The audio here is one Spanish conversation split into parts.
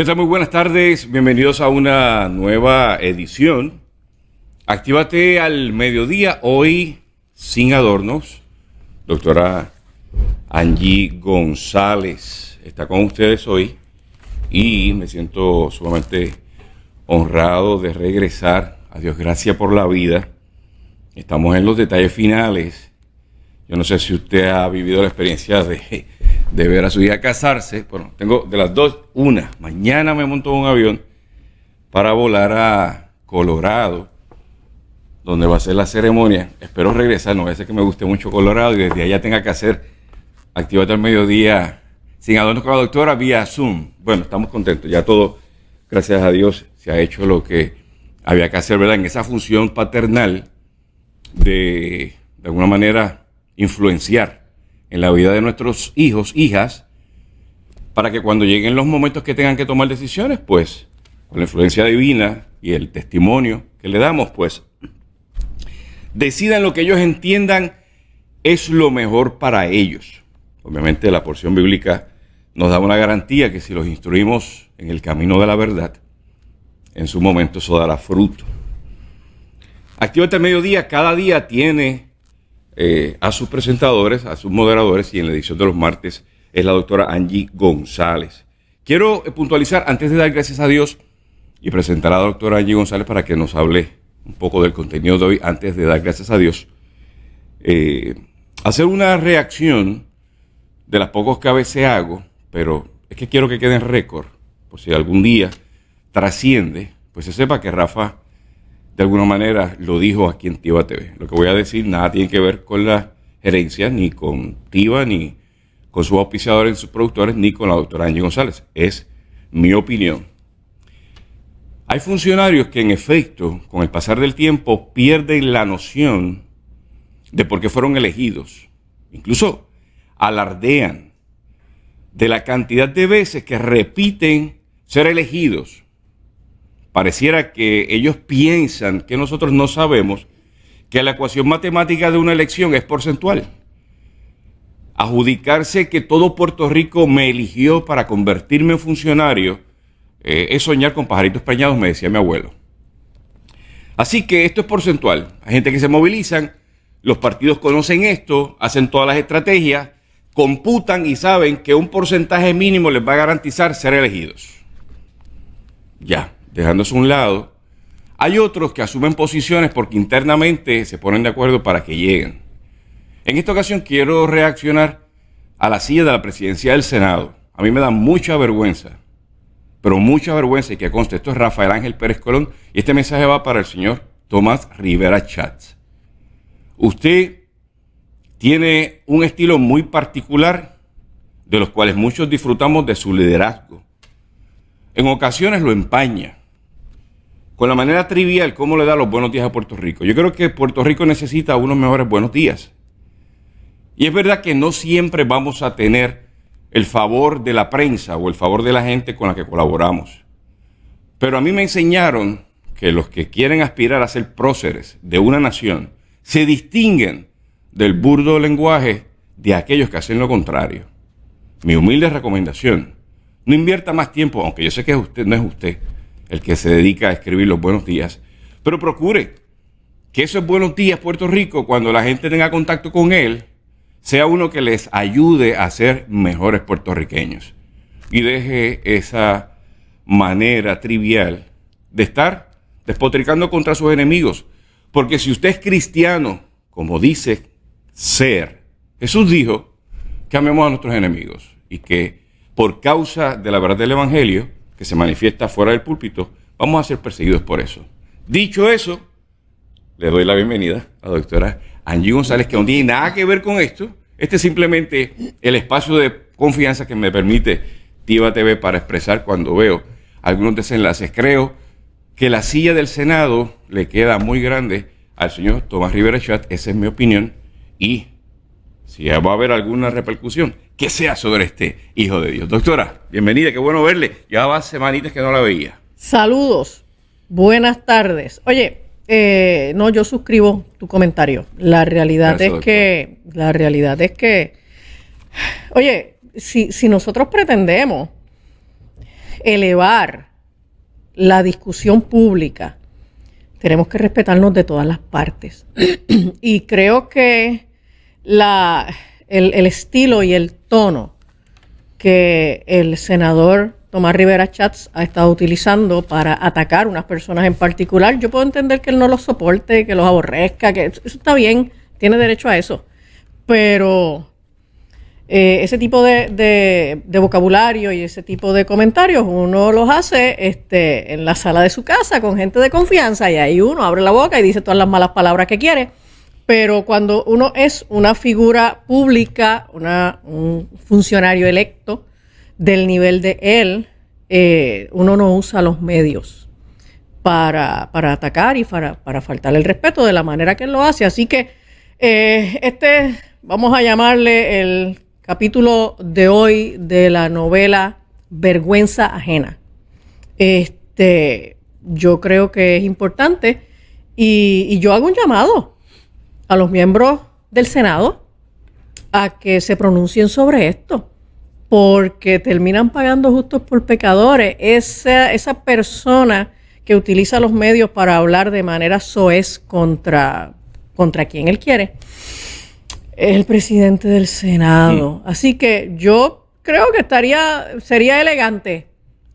¿Qué tal? Muy buenas tardes, bienvenidos a una nueva edición. Actívate al mediodía, hoy sin adornos. Doctora Angie González está con ustedes hoy y me siento sumamente honrado de regresar. A Dios gracias por la vida. Estamos en los detalles finales. Yo no sé si usted ha vivido la experiencia de ver a su hija casarse. Bueno, tengo de las dos, una. Mañana me monto en un avión para volar a Colorado, donde va a ser la ceremonia. Espero regresar, no voy a ser que me guste mucho Colorado y desde allá tenga que hacer Actívate al mediodía sin adornos con la doctora vía Zoom. Bueno, estamos contentos. Ya todo, gracias a Dios, se ha hecho lo que había que hacer, ¿verdad? En esa función paternal de alguna manera, influenciar en la vida de nuestros hijos, hijas, para que cuando lleguen los momentos que tengan que tomar decisiones, pues, con la influencia divina y el testimonio que le damos, pues, decidan lo que ellos entiendan es lo mejor para ellos. Obviamente la porción bíblica nos da una garantía que si los instruimos en el camino de la verdad, en su momento eso dará fruto. Actívate al mediodía, cada día tiene a sus presentadores, a sus moderadores, y en la edición de los martes es la doctora Angie González. Quiero puntualizar, antes de dar gracias a Dios y presentar a la doctora Angie González para que nos hable un poco del contenido de hoy, antes de dar gracias a Dios, hacer una reacción de las pocos que a veces hago, pero es que quiero que quede en récord, por si algún día trasciende, pues se sepa que Rafa de alguna manera lo dijo aquí en Tiva TV. Lo que voy a decir nada tiene que ver con la gerencia, ni con Tiva, ni con sus auspiciadores, sus productores, ni con la doctora Angie González. Es mi opinión. Hay funcionarios que en efecto, con el pasar del tiempo, pierden la noción de por qué fueron elegidos. Incluso alardean de la cantidad de veces que repiten ser elegidos. Pareciera que ellos piensan que nosotros no sabemos que la ecuación matemática de una elección es porcentual. Adjudicarse que todo Puerto Rico me eligió para convertirme en funcionario es soñar con pajaritos preñados, me decía mi abuelo. Así que esto es porcentual. Hay gente que se movilizan, los partidos conocen esto, hacen todas las estrategias, computan y saben que un porcentaje mínimo les va a garantizar ser elegidos. Ya. Dejándose a un lado, hay otros que asumen posiciones porque internamente se ponen de acuerdo para que lleguen. En esta ocasión quiero reaccionar a la silla de la presidencia del Senado. A mí me da mucha vergüenza, pero mucha vergüenza, y que conste, esto es Rafael Ángel Pérez Colón, y este mensaje va para el señor Tomás Rivera Schatz. Usted tiene un estilo muy particular, de los cuales muchos disfrutamos de su liderazgo. En ocasiones lo empaña con la manera trivial cómo le da los buenos días a Puerto Rico. Yo creo que Puerto Rico necesita unos mejores buenos días. Y es verdad que no siempre vamos a tener el favor de la prensa o el favor de la gente con la que colaboramos. Pero a mí me enseñaron que los que quieren aspirar a ser próceres de una nación se distinguen del burdo lenguaje de aquellos que hacen lo contrario. Mi humilde recomendación: no invierta más tiempo, aunque yo sé que no es usted el que se dedica a escribir los buenos días, pero procure que esos buenos días Puerto Rico, cuando la gente tenga contacto con él, sea uno que les ayude a ser mejores puertorriqueños. Y deje esa manera trivial de estar despotricando contra sus enemigos. Porque si usted es cristiano, como dice ser, Jesús dijo que amemos a nuestros enemigos y que por causa de la verdad del Evangelio, que se manifiesta fuera del púlpito, vamos a ser perseguidos por eso. Dicho eso, le doy la bienvenida a la doctora Angie González, que no tiene nada que ver con esto. Este es simplemente el espacio de confianza que me permite Tiva TV para expresar cuando veo algunos desenlaces. Creo que la silla del Senado le queda muy grande al señor Tomás Rivera Schatz, esa es mi opinión, y si va a haber alguna repercusión, que sea sobre este hijo de Dios. Doctora, bienvenida, qué bueno verle. Ya va semanitas que no la veía. Saludos, buenas tardes. Oye, no, yo suscribo tu comentario. La realidad es que, oye, si nosotros pretendemos elevar la discusión pública, tenemos que respetarnos de todas las partes. Y creo que el estilo y el tono que el senador Tomás Rivera Schatz ha estado utilizando para atacar a unas personas en particular, yo puedo entender que él no los soporte, que los aborrezca, que eso está bien, tiene derecho a eso. Pero ese tipo de vocabulario y ese tipo de comentarios uno los hace en la sala de su casa con gente de confianza, y ahí uno abre la boca y dice todas las malas palabras que quiere. Pero cuando uno es una figura pública, un funcionario electo del nivel de él, uno no usa los medios para atacar y para faltarle el respeto de la manera que él lo hace. Así que vamos a llamarle el capítulo de hoy de la novela Vergüenza Ajena. Yo creo que es importante y yo hago un llamado a los miembros del Senado a que se pronuncien sobre esto, porque terminan pagando justos por pecadores. Esa persona que utiliza los medios para hablar de manera soez contra quien él quiere es el presidente del Senado. Así que yo creo que sería elegante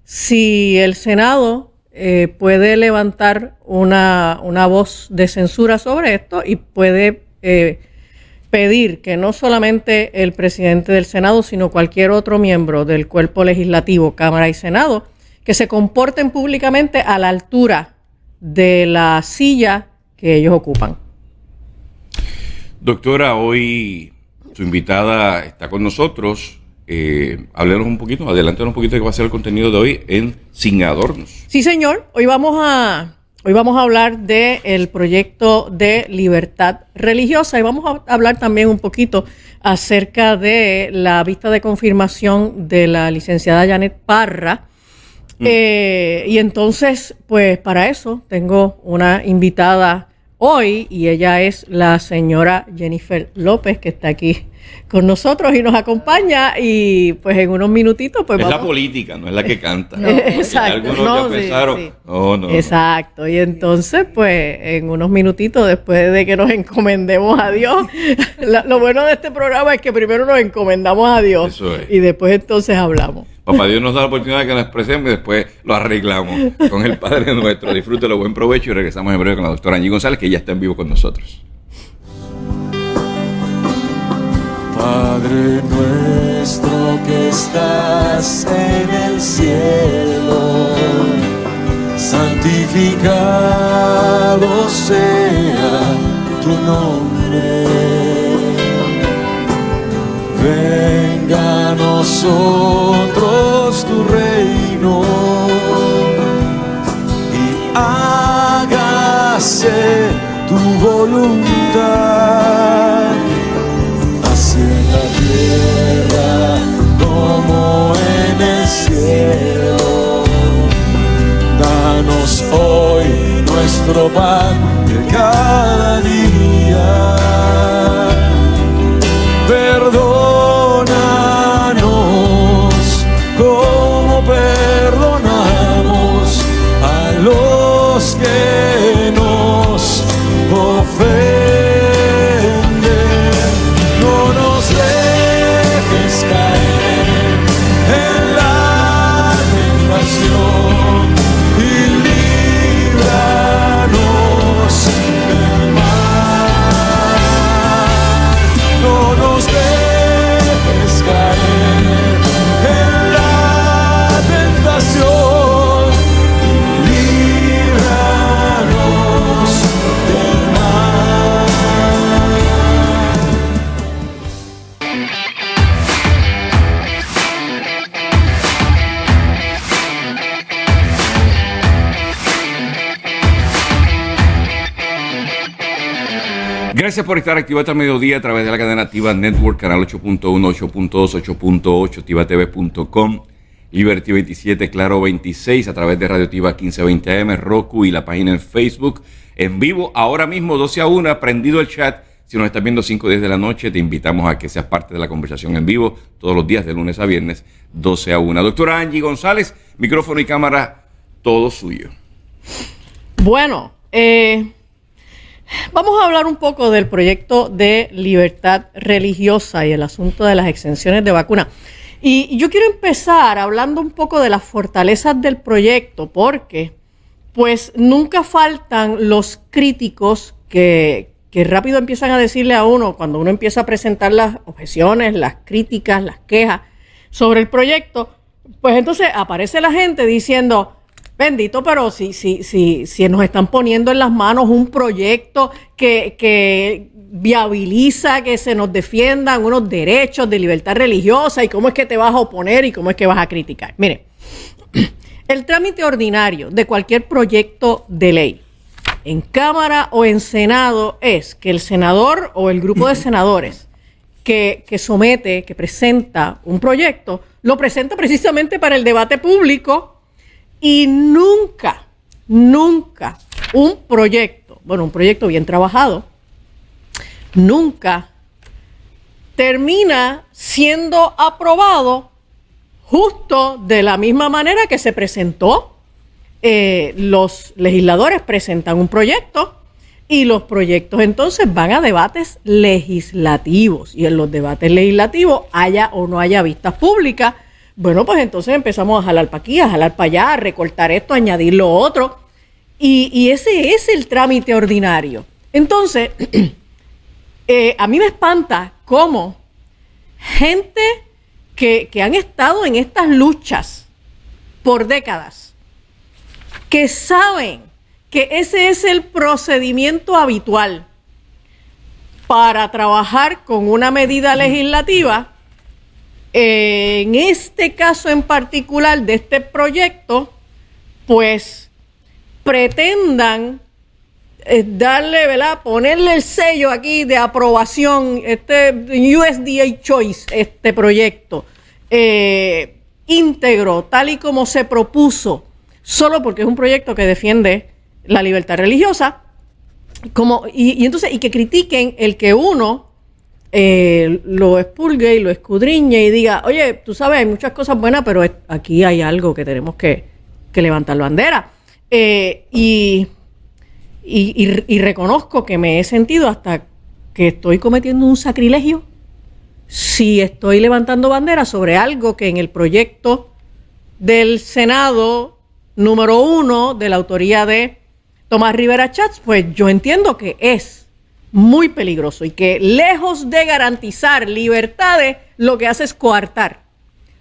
si el Senado puede levantar una voz de censura sobre esto y puede pedir que no solamente el presidente del Senado, sino cualquier otro miembro del cuerpo legislativo, Cámara y Senado, que se comporten públicamente a la altura de la silla que ellos ocupan. Doctora, hoy su invitada está con nosotros. Háblenos un poquito, adelántanos un poquito de qué va a ser el contenido de hoy en Sin Adornos. Sí, señor. Hoy vamos a hablar del proyecto de libertad religiosa y vamos a hablar también un poquito acerca de la vista de confirmación de la licenciada Janet Parra. Y entonces, pues para eso tengo una invitada hoy y ella es la señora Jennifer López, que está aquí con nosotros y nos acompaña, y pues en unos minutitos pues es vamos. La política, no es la que canta. No. Exacto. Algunos ya pensaron, sí. No. Exacto, y entonces pues en unos minutitos, después de que nos encomendemos a Dios, lo bueno de este programa es que primero nos encomendamos a Dios. Eso es. Y después entonces hablamos. Papá Dios nos da la oportunidad de que nos expresemos y después lo arreglamos con el Padre nuestro. Disfrútelo, buen provecho, y regresamos en breve con la doctora Angie González, que ya está en vivo con nosotros. Padre nuestro que estás en el cielo, santificado sea tu nombre. Venga a nosotros tu reino y hágase tu voluntad, así en la tierra como en el cielo. Danos hoy nuestro pan de cada día. Perdónanos como perdonamos a los que nos ofenden. No nos dejes caer en la tentación y líbranos del mal. No nos dejes caer en la tentación y líbranos del mal. Gracias por estar activo hasta el mediodía a través de la cadena Activa Network, canal 8.1, 8.2, 8.8, activatv.com, Liberty 27, Claro 26, a través de Radio Tiva 1520 AM, Roku y la página en Facebook, en vivo, ahora mismo 12 a 1, prendido el chat, Si nos estás viendo 5 o 10 de la noche, te invitamos a que seas parte de la conversación en vivo todos los días de lunes a viernes, 12 a 1. Doctora Angie González, micrófono y cámara, todo suyo. Bueno, vamos a hablar un poco del proyecto de libertad religiosa y el asunto de las exenciones de vacuna. Y yo quiero empezar hablando un poco de las fortalezas del proyecto, porque pues nunca faltan los críticos que rápido empiezan a decirle a uno, cuando uno empieza a presentar las objeciones, las críticas, las quejas sobre el proyecto, pues entonces aparece la gente diciendo, bendito, pero si nos están poniendo en las manos un proyecto que viabiliza que se nos defiendan unos derechos de libertad religiosa, y cómo es que te vas a oponer y cómo es que vas a criticar. Mire, el trámite ordinario de cualquier proyecto de ley, en Cámara o en Senado, es que el senador o el grupo de senadores que somete, que presenta un proyecto, lo presenta precisamente para el debate público, y nunca un proyecto bien trabajado, nunca termina siendo aprobado justo de la misma manera que se presentó. Los legisladores presentan un proyecto y los proyectos entonces van a debates legislativos, y en los debates legislativos, haya o no haya vistas públicas, bueno, pues entonces empezamos a jalar para aquí, a jalar para allá, a recortar esto, a añadir lo otro, y ese es el trámite ordinario. Entonces, a mí me espanta cómo gente que han estado en estas luchas por décadas, que saben que ese es el procedimiento habitual para trabajar con una medida legislativa, en este caso en particular de este proyecto, pues pretendan darle, ¿verdad?, ponerle el sello aquí de aprobación, USDA Choice, este proyecto íntegro, tal y como se propuso, solo porque es un proyecto que defiende la libertad religiosa, y que critiquen el que uno lo expulgue y lo escudriñe y diga, oye, tú sabes, hay muchas cosas buenas, pero aquí hay algo que tenemos que levantar bandera. Y reconozco que me he sentido hasta que estoy cometiendo un sacrilegio si estoy levantando bandera sobre algo que en el proyecto del Senado número 1 de la autoría de Tomás Rivera Chats, pues yo entiendo que es muy peligroso y que lejos de garantizar libertades, lo que hace es coartar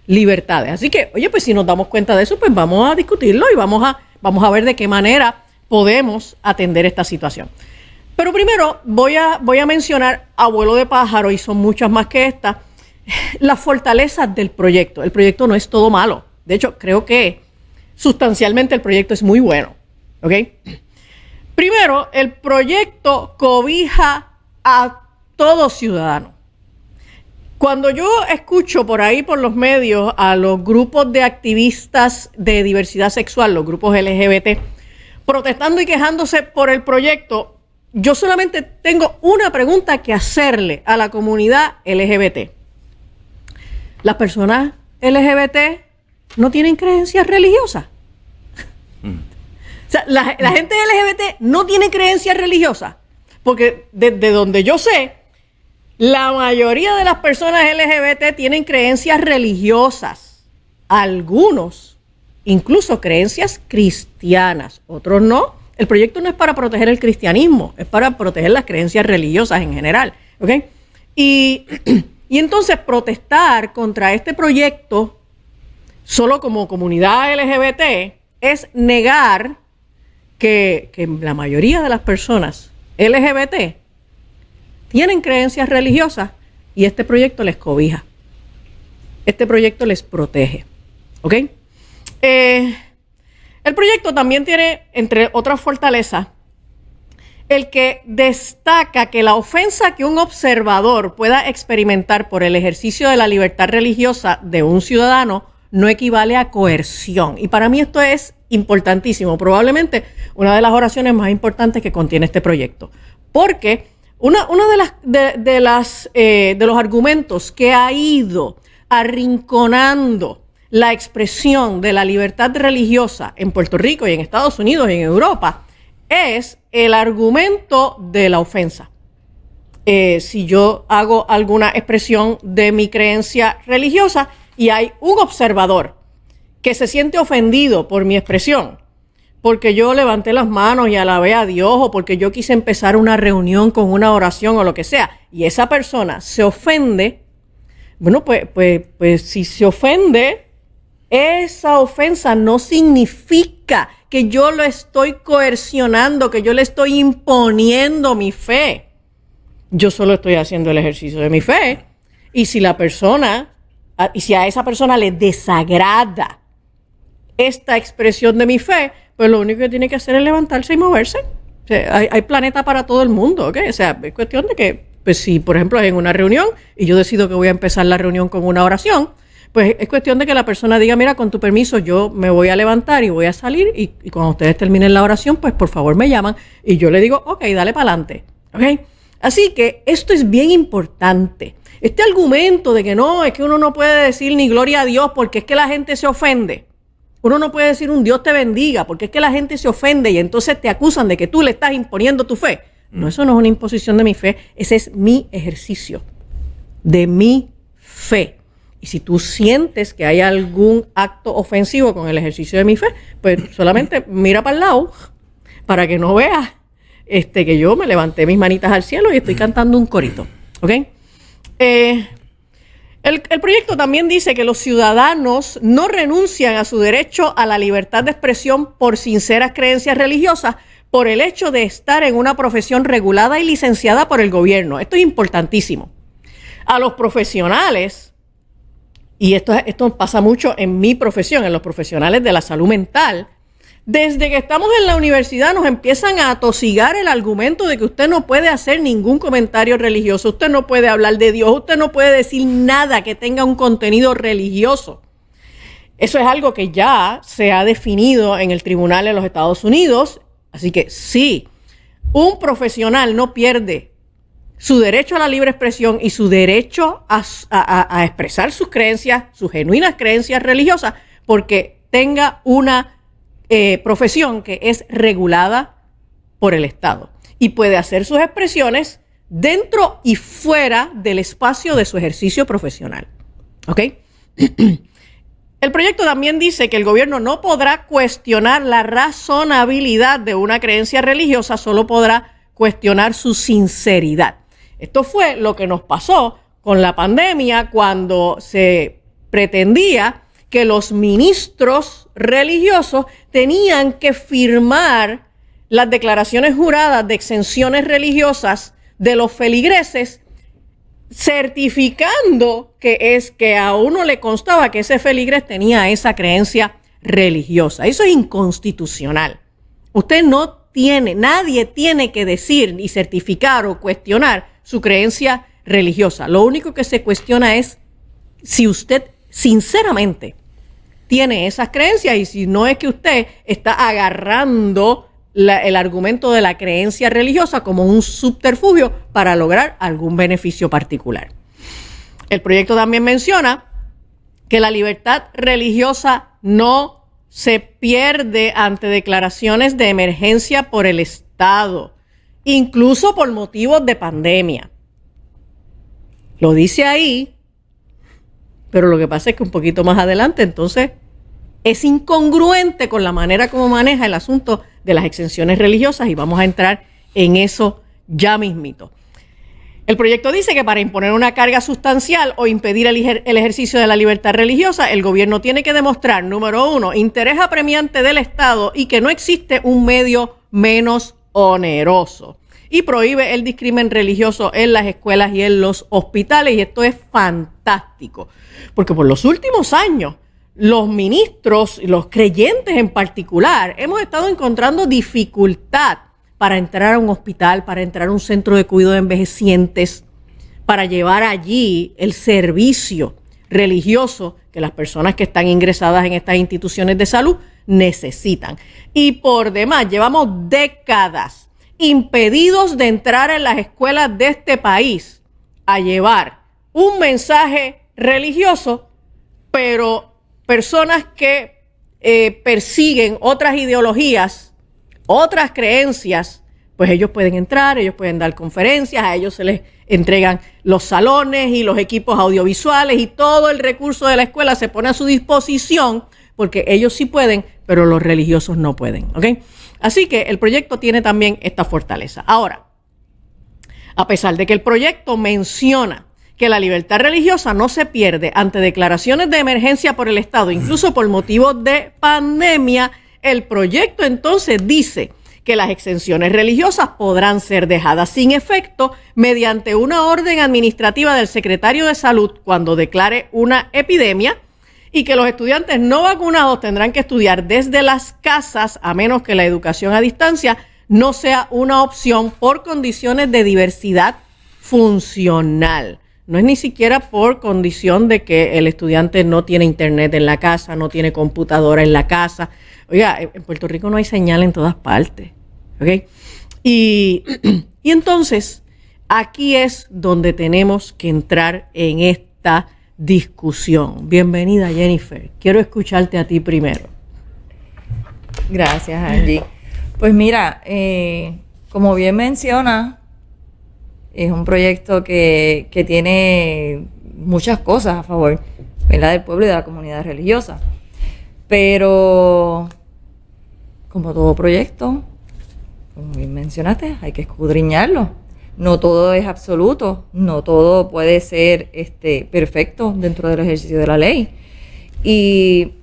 libertades. Así que, oye, pues si nos damos cuenta de eso, pues vamos a discutirlo y vamos a ver de qué manera podemos atender esta situación. Pero primero voy a mencionar, a vuelo de pájaro, y son muchas más que esta, las fortalezas del proyecto. El proyecto no es todo malo. De hecho, creo que sustancialmente el proyecto es muy bueno. ¿Ok? Primero, el proyecto cobija a todo ciudadano. Cuando yo escucho por ahí, por los medios, a los grupos de activistas de diversidad sexual, los grupos LGBT, protestando y quejándose por el proyecto, yo solamente tengo una pregunta que hacerle a la comunidad LGBT. ¿Las personas LGBT no tienen creencias religiosas? O sea, la gente LGBT no tiene creencias religiosas, porque desde donde yo sé, la mayoría de las personas LGBT tienen creencias religiosas, algunos incluso creencias cristianas, otros no. El proyecto no es para proteger el cristianismo, es para proteger las creencias religiosas en general, ¿ok? Y entonces protestar contra este proyecto solo como comunidad LGBT es negar que la mayoría de las personas LGBT tienen creencias religiosas y este proyecto les cobija. Este proyecto les protege. ¿Ok? El proyecto también tiene, entre otras fortalezas, el que destaca que la ofensa que un observador pueda experimentar por el ejercicio de la libertad religiosa de un ciudadano no equivale a coerción. Y para mí esto es importantísimo, probablemente una de las oraciones más importantes que contiene este proyecto. Porque Una de los argumentos que ha ido arrinconando la expresión de la libertad religiosa en Puerto Rico y en Estados Unidos y en Europa es el argumento de la ofensa. Si yo hago alguna expresión de mi creencia religiosa y hay un observador que se siente ofendido por mi expresión, porque yo levanté las manos y alabé a Dios, o porque yo quise empezar una reunión con una oración o lo que sea, y esa persona se ofende, bueno, pues si se ofende, esa ofensa no significa que yo lo estoy coercionando, que yo le estoy imponiendo mi fe. Yo solo estoy haciendo el ejercicio de mi fe. Y si a esa persona le desagrada esta expresión de mi fe, pues lo único que tiene que hacer es levantarse y moverse. O sea, hay planeta para todo el mundo, ¿ok? O sea, es cuestión de que, pues si por ejemplo es en una reunión y yo decido que voy a empezar la reunión con una oración, pues es cuestión de que la persona diga, mira, con tu permiso yo me voy a levantar y voy a salir y cuando ustedes terminen la oración, pues por favor me llaman y yo le digo, ok, dale para adelante, ¿ok? Así que esto es bien importante. Este argumento de que no, es que uno no puede decir ni gloria a Dios porque es que la gente se ofende. Uno no puede decir un Dios te bendiga porque es que la gente se ofende y entonces te acusan de que tú le estás imponiendo tu fe. No, eso no es una imposición de mi fe, ese es mi ejercicio de mi fe. Y si tú sientes que hay algún acto ofensivo con el ejercicio de mi fe, pues solamente mira para el lado para que no veas que yo me levanté mis manitas al cielo y estoy cantando un corito, ¿ok? El proyecto también dice que los ciudadanos no renuncian a su derecho a la libertad de expresión por sinceras creencias religiosas por el hecho de estar en una profesión regulada y licenciada por el gobierno. Esto es importantísimo. A los profesionales, y esto pasa mucho en mi profesión, en los profesionales de la salud mental, desde que estamos en la universidad nos empiezan a atosigar el argumento de que usted no puede hacer ningún comentario religioso, usted no puede hablar de Dios, usted no puede decir nada que tenga un contenido religioso. Eso es algo que ya se ha definido en el tribunal de los Estados Unidos, así que sí, un profesional no pierde su derecho a la libre expresión y su derecho a expresar sus creencias, sus genuinas creencias religiosas, porque tenga una profesión que es regulada por el Estado y puede hacer sus expresiones dentro y fuera del espacio de su ejercicio profesional. ¿Ok? El proyecto también dice que el gobierno no podrá cuestionar la razonabilidad de una creencia religiosa, solo podrá cuestionar su sinceridad. Esto fue lo que nos pasó con la pandemia cuando se pretendía que los ministros religiosos tenían que firmar las declaraciones juradas de exenciones religiosas de los feligreses, certificando que a uno le constaba que ese feligres tenía esa creencia religiosa. Eso es inconstitucional. Nadie tiene que decir ni certificar o cuestionar su creencia religiosa. Lo único que se cuestiona es si usted sinceramente tiene esas creencias y si no es que usted está agarrando el argumento de la creencia religiosa como un subterfugio para lograr algún beneficio particular. El proyecto también menciona que la libertad religiosa no se pierde ante declaraciones de emergencia por el Estado, incluso por motivos de pandemia. Lo dice ahí, pero lo que pasa es que un poquito más adelante, entonces, es incongruente con la manera como maneja el asunto de las exenciones religiosas y vamos a entrar en eso ya mismito. El proyecto dice que para imponer una carga sustancial o impedir el ejercicio de la libertad religiosa, el gobierno tiene que demostrar, número 1, interés apremiante del Estado y que no existe un medio menos oneroso. Y prohíbe el discrimen religioso en las escuelas y en los hospitales. Y esto es fantástico, porque por los últimos años, los ministros, los creyentes en particular, hemos estado encontrando dificultad para entrar a un hospital, para entrar a un centro de cuidado de envejecientes, para llevar allí el servicio religioso que las personas que están ingresadas en estas instituciones de salud necesitan. Y por demás, llevamos décadas impedidos de entrar en las escuelas de este país a llevar un mensaje religioso, pero personas que persiguen otras ideologías, otras creencias, pues ellos pueden entrar, ellos pueden dar conferencias, a ellos se les entregan los salones y los equipos audiovisuales y todo el recurso de la escuela se pone a su disposición porque ellos sí pueden, pero los religiosos no pueden, ¿ok? Así que el proyecto tiene también esta fortaleza. Ahora, a pesar de que el proyecto menciona que la libertad religiosa no se pierde ante declaraciones de emergencia por el Estado, incluso por motivos de pandemia, el proyecto entonces dice que las exenciones religiosas podrán ser dejadas sin efecto mediante una orden administrativa del secretario de Salud cuando declare una epidemia y que los estudiantes no vacunados tendrán que estudiar desde las casas a menos que la educación a distancia no sea una opción por condiciones de diversidad funcional. No es ni siquiera por condición de que el estudiante no tiene internet en la casa, no tiene computadora en la casa. Oiga, en Puerto Rico no hay señal en todas partes, ¿ok? Y entonces, aquí es donde tenemos que entrar en esta discusión. Bienvenida, Jennifer. Quiero escucharte a ti primero. Gracias, Angie. Pues mira, como bien menciona, es un proyecto que tiene muchas cosas a favor, ¿verdad?, del pueblo y de la comunidad religiosa. Pero, como todo proyecto, como bien mencionaste, hay que escudriñarlo. No todo es absoluto, no todo puede ser perfecto dentro del ejercicio de la ley. Y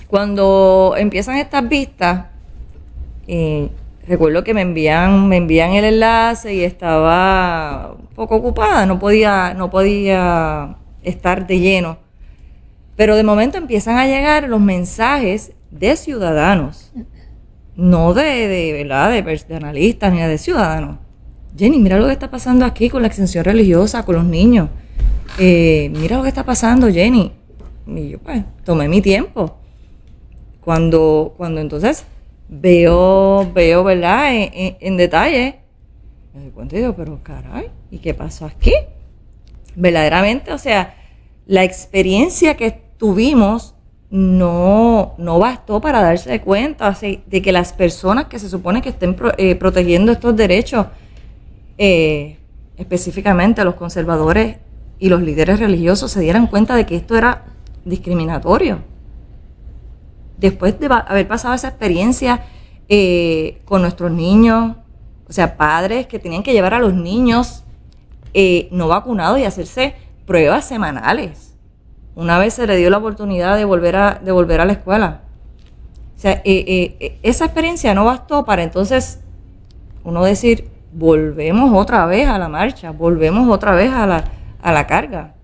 cuando empiezan estas vistas, recuerdo que me envían el enlace y estaba un poco ocupada, no podía estar de lleno. Pero de momento empiezan a llegar los mensajes de ciudadanos, no ¿verdad?, de analistas ni de ciudadanos. Jenny, mira lo que está pasando aquí con la exención religiosa, con los niños. Mira lo que está pasando, Jenny. Y yo pues tomé mi tiempo. Cuando entonces veo, ¿verdad?, en detalle, me doy cuenta y digo, pero caray, ¿y qué pasó aquí? Verdaderamente, o sea, la experiencia que tuvimos no bastó para darse cuenta, o sea, de que las personas que se supone que estén protegiendo estos derechos, específicamente los conservadores y los líderes religiosos, se dieran cuenta de que esto era discriminatorio. Después de haber pasado esa experiencia con nuestros niños, o sea, padres que tenían que llevar a los niños no vacunados y hacerse pruebas semanales. Una vez se le dio la oportunidad de volver a la escuela. O sea, esa experiencia no bastó para entonces uno decir, volvemos otra vez a la marcha, volvemos otra vez a la carga.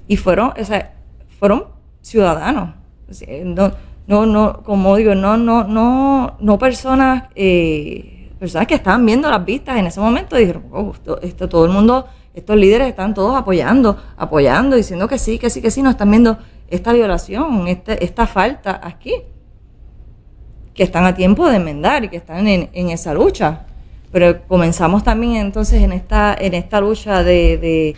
Y fueron ciudadanos. No, como digo, no personas que estaban viendo las vistas en ese momento y dijeron, esto todo el mundo, estos líderes están todos apoyando, diciendo que sí, no están viendo esta violación, esta falta aquí, que están a tiempo de enmendar y que están en esa lucha. Pero comenzamos también entonces en esta lucha de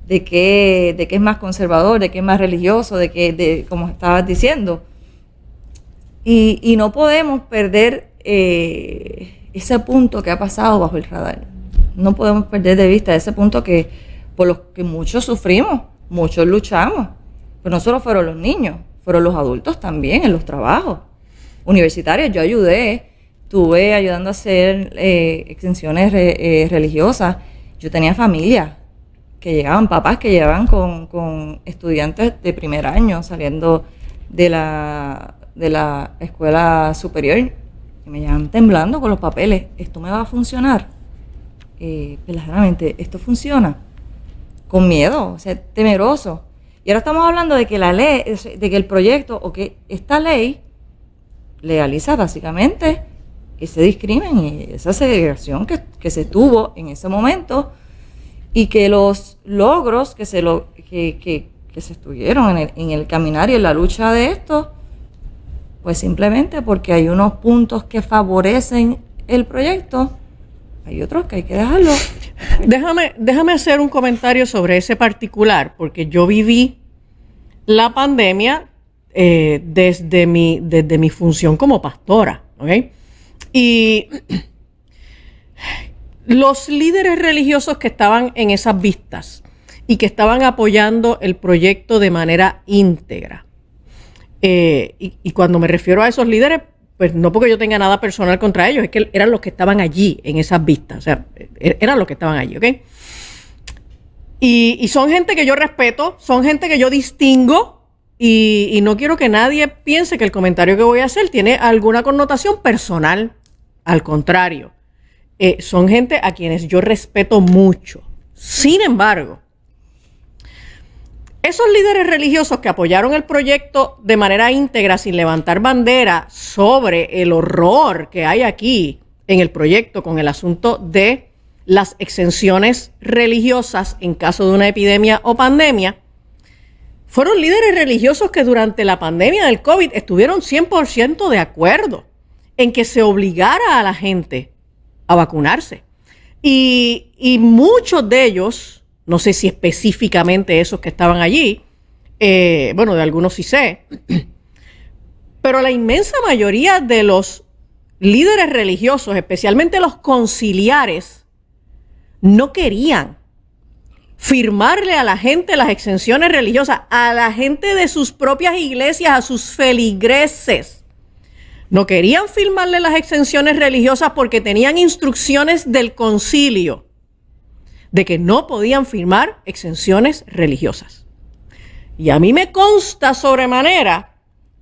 qué es más conservador, de qué es más religioso, como estabas diciendo. Y no podemos perder ese punto que ha pasado bajo el radar. No podemos perder de vista ese punto por los que muchos sufrimos, muchos luchamos. Pero no solo fueron los niños, fueron los adultos también en los trabajos universitarios. Yo estuve ayudando a hacer exenciones religiosas. Yo tenía familia que llegaban, papás que llegaban con estudiantes de primer año saliendo de la escuela superior y me llegaban temblando con los papeles. ¿Esto me va a funcionar? Verdaderamente, ¿esto funciona? Con miedo, o sea, temeroso. Y ahora estamos hablando de que la ley, de que el proyecto o que esta ley legaliza básicamente ese discrimen y esa segregación que se tuvo en ese momento, y que los logros que se estuvieron en el caminar y en la lucha de esto, pues simplemente porque hay unos puntos que favorecen el proyecto, hay otros que hay que dejarlo. Déjame hacer un comentario sobre ese particular, porque yo viví la pandemia desde mi función como pastora, ¿ok? Y los líderes religiosos que estaban en esas vistas y que estaban apoyando el proyecto de manera íntegra, y cuando me refiero a esos líderes, pues no porque yo tenga nada personal contra ellos, es que eran los que estaban allí en esas vistas, o sea, eran los que estaban allí, ¿ok? Y son gente que yo respeto, son gente que yo distingo, y no quiero que nadie piense que el comentario que voy a hacer tiene alguna connotación personal. Al contrario, son gente a quienes yo respeto mucho. Sin embargo, esos líderes religiosos que apoyaron el proyecto de manera íntegra, sin levantar bandera sobre el horror que hay aquí en el proyecto con el asunto de las exenciones religiosas en caso de una epidemia o pandemia, fueron líderes religiosos que durante la pandemia del COVID estuvieron 100% de acuerdo en que se obligara a la gente a vacunarse. Y muchos de ellos, no sé si específicamente esos que estaban allí, bueno, de algunos sí sé, pero la inmensa mayoría de los líderes religiosos, especialmente los conciliares, no querían firmarle a la gente las exenciones religiosas, a la gente de sus propias iglesias, a sus feligreses. No querían firmarle las exenciones religiosas porque tenían instrucciones del concilio de que no podían firmar exenciones religiosas. Y a mí me consta sobremanera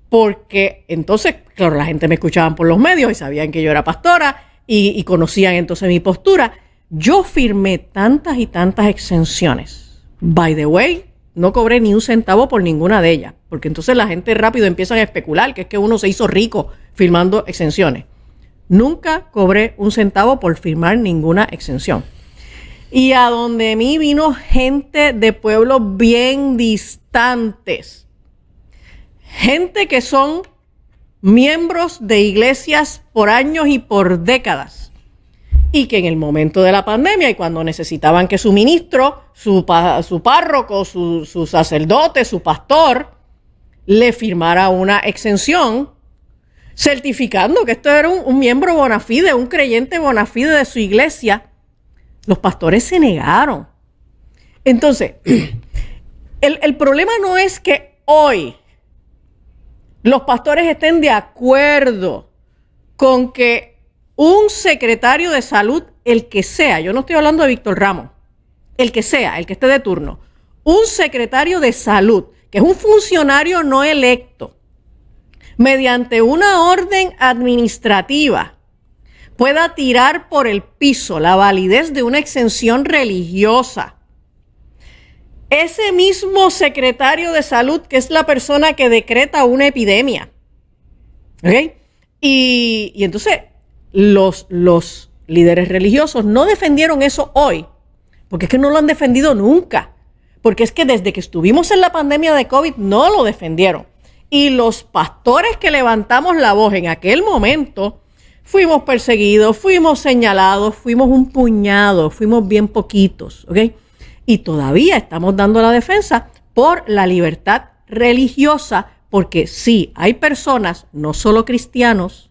porque entonces, claro, la gente me escuchaba por los medios y sabían que yo era pastora y conocían entonces mi postura. Yo firmé tantas y tantas exenciones. By the way, no cobré ni un centavo por ninguna de ellas, porque entonces la gente rápido empieza a especular que es que uno se hizo rico firmando exenciones. Nunca cobré un centavo por firmar ninguna exención. Y a donde mí vino gente de pueblos bien distantes. Gente que son miembros de iglesias por años y por décadas. Y que en el momento de la pandemia y cuando necesitaban que su ministro, su párroco, su sacerdote, su pastor, le firmara una exención, certificando que esto era un miembro bona fide, un creyente bona fide de su iglesia, los pastores se negaron. Entonces, el problema no es que hoy los pastores estén de acuerdo con que un secretario de salud, el que sea, yo no estoy hablando de Víctor Ramos, el que sea, el que esté de turno, un secretario de salud, que es un funcionario no electo, mediante una orden administrativa, pueda tirar por el piso la validez de una exención religiosa. Ese mismo secretario de salud, que es la persona que decreta una epidemia, ¿ok? Y entonces los líderes religiosos no defendieron eso hoy, porque es que no lo han defendido nunca, porque es que desde que estuvimos en la pandemia de COVID no lo defendieron. Y los pastores que levantamos la voz en aquel momento fuimos perseguidos, fuimos señalados, fuimos un puñado, fuimos bien poquitos, ¿ok? Y todavía estamos dando la defensa por la libertad religiosa, porque sí, hay personas, no solo cristianos,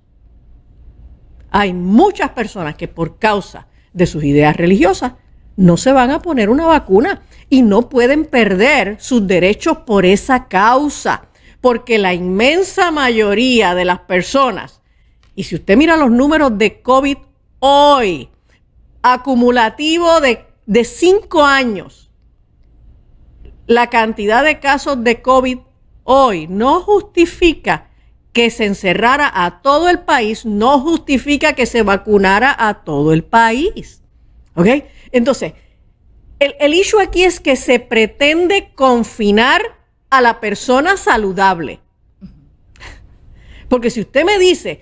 hay muchas personas que por causa de sus ideas religiosas no se van a poner una vacuna y no pueden perder sus derechos por esa causa, porque la inmensa mayoría de las personas, y si usted mira los números de COVID hoy, acumulativo de 5 años, la cantidad de casos de COVID hoy no justifica que se encerrara a todo el país, no justifica que se vacunara a todo el país. ¿Ok? Entonces, el issue aquí es que se pretende confinar a la persona saludable. Porque si usted me dice,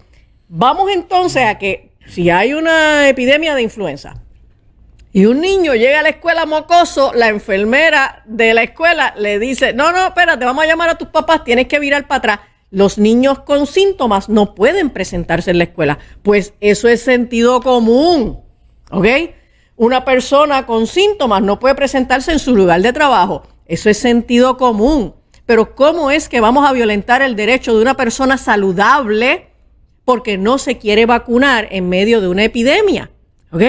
vamos entonces a que si hay una epidemia de influenza y un niño llega a la escuela mocoso, la enfermera de la escuela le dice, no, espérate, vamos a llamar a tus papás, tienes que virar para atrás. los niños con síntomas no pueden presentarse en la escuela. Pues eso es sentido común, ¿ok? Una persona con síntomas no puede presentarse en su lugar de trabajo. Eso es sentido común. Pero ¿cómo es que vamos a violentar el derecho de una persona saludable porque no se quiere vacunar en medio de una epidemia? ¿Ok?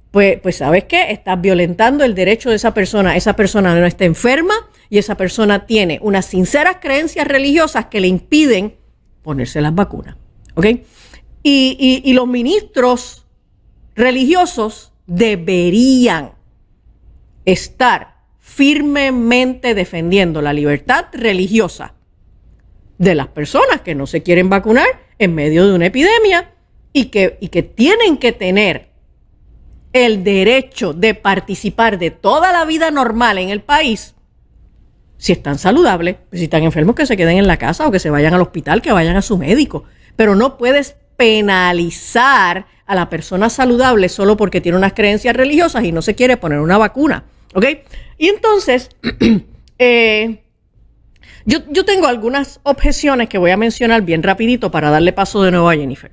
Pues ¿sabes qué? Estás violentando el derecho de esa persona. Esa persona no está enferma y esa persona tiene unas sinceras creencias religiosas que le impiden ponerse las vacunas. ¿Ok? Y los ministros religiosos deberían estar firmemente defendiendo la libertad religiosa de las personas que no se quieren vacunar en medio de una epidemia y que tienen que tener el derecho de participar de toda la vida normal en el país si están saludables. Si están enfermos, que se queden en la casa o que se vayan al hospital, que vayan a su médico. Pero no puedes penalizar a la persona saludable solo porque tiene unas creencias religiosas y no se quiere poner una vacuna. ¿Ok? Y entonces, yo tengo algunas objeciones que voy a mencionar bien rapidito para darle paso de nuevo a Jennifer.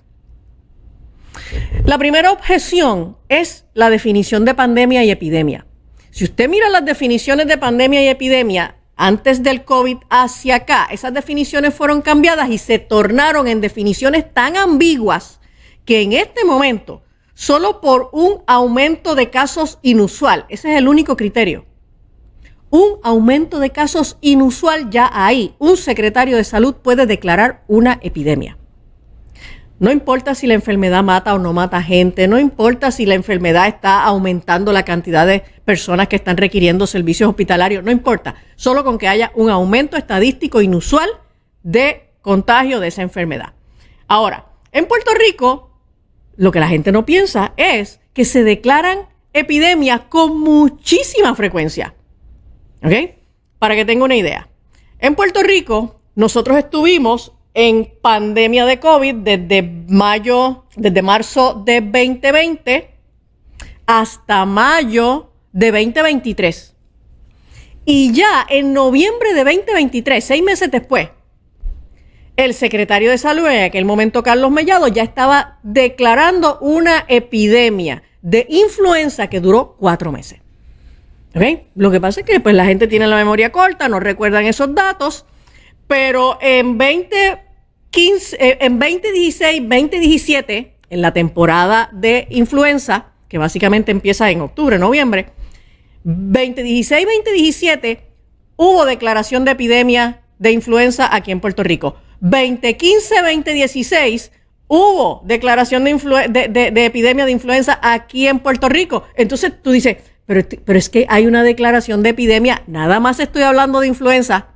La primera objeción es la definición de pandemia y epidemia. Si usted mira las definiciones de pandemia y epidemia antes del COVID hacia acá, esas definiciones fueron cambiadas y se tornaron en definiciones tan ambiguas que en este momento, solo por un aumento de casos inusual, ese es el único criterio, un aumento de casos inusual, ya ahí un secretario de salud puede declarar una epidemia. No importa si la enfermedad mata o no mata gente, no importa si la enfermedad está aumentando la cantidad de personas que están requiriendo servicios hospitalarios, no importa, solo con que haya un aumento estadístico inusual de contagio de esa enfermedad. Ahora, en Puerto Rico, lo que la gente no piensa es que se declaran epidemias con muchísima frecuencia. ¿Ok? Para que tenga una idea. En Puerto Rico, nosotros estuvimos en pandemia de COVID desde marzo de 2020 hasta mayo de 2023. Y ya en noviembre de 2023, 6 meses después, el secretario de Salud, en aquel momento Carlos Mellado, ya estaba declarando una epidemia de influenza que duró 4 meses. ¿Okay? Lo que pasa es que pues, la gente tiene la memoria corta, no recuerdan esos datos, pero en 2016, 2017, en la temporada de influenza, que básicamente empieza en octubre, noviembre, 2016, 2017, hubo declaración de epidemia de influenza aquí en Puerto Rico. 2015, 2016, hubo declaración de epidemia de influenza aquí en Puerto Rico. Entonces tú dices, pero es que hay una declaración de epidemia, nada más estoy hablando de influenza,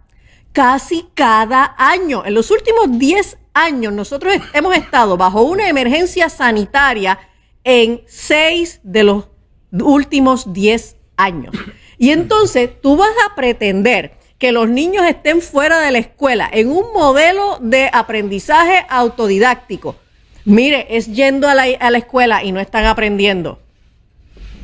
casi cada año. En los últimos 10 años nosotros hemos estado bajo una emergencia sanitaria en 6 de los últimos 10 años. Y entonces tú vas a pretender que los niños estén fuera de la escuela en un modelo de aprendizaje autodidáctico. Mire, es yendo a la escuela y no están aprendiendo.